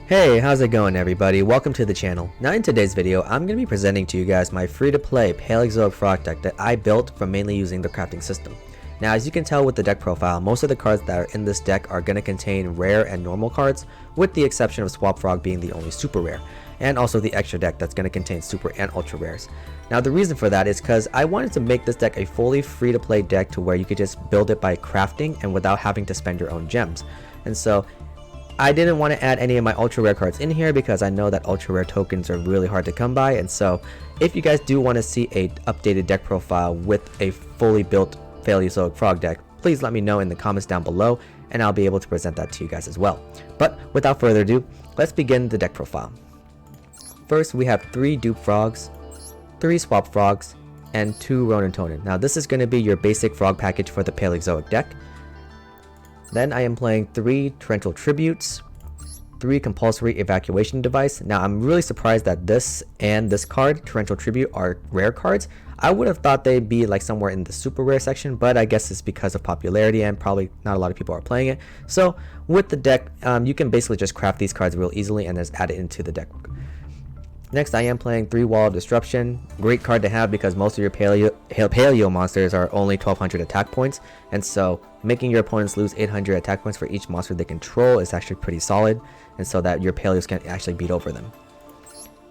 Hey, how's it going everybody? Welcome to the channel. Now in today's video, I'm going to be presenting to you guys my free-to-play Paleozoic frog deck that I built from mainly using the crafting system. Now as you can tell with the deck profile, most of the cards that are in this deck are going to contain rare and normal cards, with the exception of Swap Frog being the only super rare, and also the extra deck that's going to contain super and ultra rares. Now the reason for that is because I wanted to make this deck a fully free-to-play deck to where you could just build it by crafting and without having to spend your own gems. And so I didn't want to add any of my ultra rare cards in here because I know that ultra rare tokens are really hard to come by, and so if you guys do want to see a updated deck profile with a fully built Paleozoic frog deck, please let me know in the comments down below and I'll be able to present that to you guys as well. But without further ado, let's begin the deck profile. First we have 3 dupe frogs, 3 swap frogs, and 2 Ronin Tonin. Now this is going to be your basic frog package for the Paleozoic deck. Then I am playing 3 torrential tributes, 3 compulsory evacuation device. Now I'm really surprised that this and this card, torrential tribute, are rare cards. I would have thought they'd be like somewhere in the super rare section, but I guess it's because of popularity and probably not a lot of people are playing it. So with the deck, you can basically just craft these cards real easily and just add it into the deck. Next I am playing 3 Wall of Disruption. Great card to have because most of your paleo monsters are only 1200 attack points, and so making your opponents lose 800 attack points for each monster they control is actually pretty solid, and so that your paleos can actually beat over them.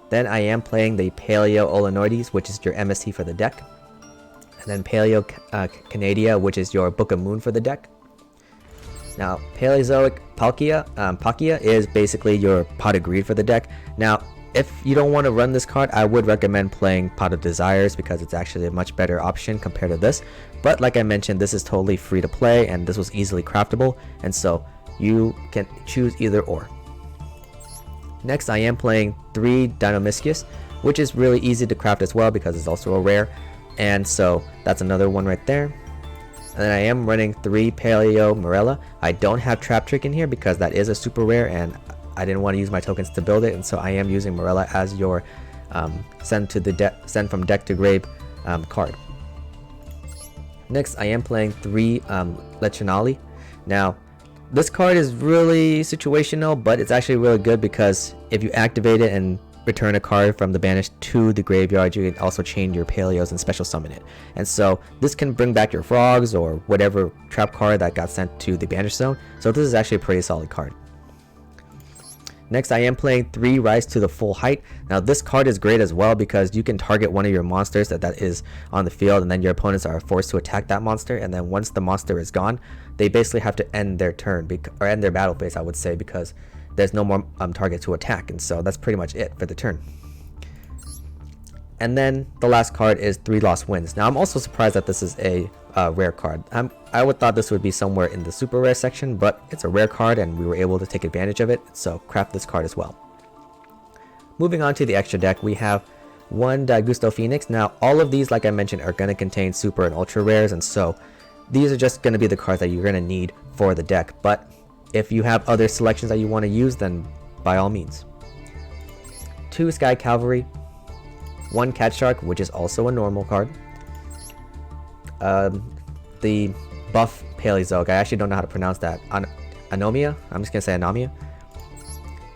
Then I am playing the Paleo Olenoides, which is your MST for the deck, and then Paleo Canadia, which is your Book of Moon for the deck. Now Paleozoic Palkia is basically your Pot of Greed for the deck. Now if you don't want to run this card, I would recommend playing Pot of Desires because it's actually a much better option compared to this. But like I mentioned, this is totally free to play and this was easily craftable, and so you can choose either or. Next I am playing 3 Deinonychus, which is really easy to craft as well because it's also a rare, and so that's another one right there. And then I am running 3 Paleo Morella. I don't have Trap Trick in here because that is a super rare and I didn't want to use my tokens to build it, and so I am using Morella as your send from deck to grave card. Next I am playing 3 Lechinali. Now this card is really situational, but it's actually really good because if you activate it and return a card from the banish to the graveyard, you can also chain your paleos and special summon it, and so this can bring back your frogs or whatever trap card that got sent to the banish zone. So this is actually a pretty solid card. Next I am playing 3 Rise to the Full Height. Now this card is great as well because you can target one of your monsters that is on the field, and then your opponents are forced to attack that monster, and then once the monster is gone, they basically have to end their turn or end their battle phase, I would say, because there's no more target to attack, and so that's pretty much it for the turn. And then the last card is 3 Lost Winds. Now I'm also surprised that this is a rare card. I would thought this would be somewhere in the super rare section, but it's a rare card and we were able to take advantage of it, so craft this card as well. Moving on to the extra deck, we have 1 Daigusto Phoenix. Now all of these, like I mentioned, are going to contain super and ultra rares, and so these are just going to be the cards that you're going to need for the deck, but if you have other selections that you want to use, then by all means. 2 Sky Cavalry, 1 Cat Shark, which is also a normal card, the buff Paleozoic, I actually don't know how to pronounce that, Anomia, I'm just gonna say Anomia.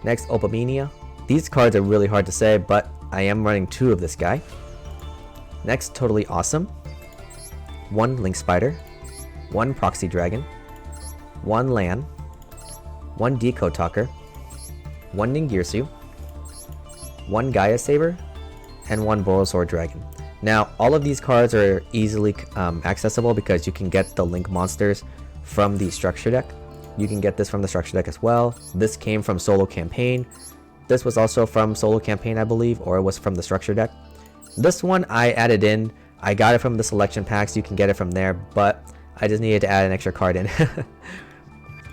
Next Opamenia. These cards are really hard to say, but I am running 2 of this guy. Next Totally Awesome, 1 Link Spider, 1 Proxy Dragon, 1 Lan, 1 Decode Talker, 1 Ningirsu, 1 Gaia Saber, and 1 Borosaur Dragon. Now all of these cards are easily accessible because you can get the Link monsters from the structure deck. You can get this from the structure deck as well. This came from Solo Campaign. This was also from Solo Campaign, I believe, or it was from the structure deck. This one I added in. I got it from the selection packs. You can get it from there, but I just needed to add an extra card in.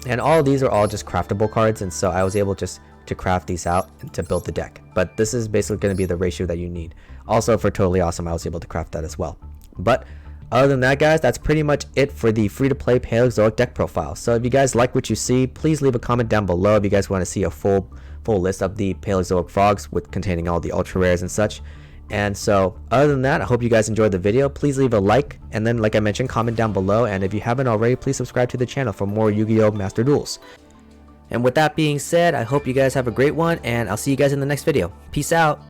And all of these are all just craftable cards, and so I was able just to craft these out and to build the deck. But this is basically going to be the ratio that you need. Also for Totally Awesome, I was able to craft that as well. But other than that, guys, that's pretty much it for the free-to-play Paleozoic deck profile. So if you guys like what you see, please leave a comment down below if you guys want to see a full list of the Paleozoic frogs with containing all the ultra rares and such. And so other than that, I hope you guys enjoyed the video. Please leave a like, and then like I mentioned, comment down below, and if you haven't already, please subscribe to the channel for more Yu-Gi-Oh! Master Duels. And with that being said, I hope you guys have a great one, and I'll see you guys in the next video. Peace out.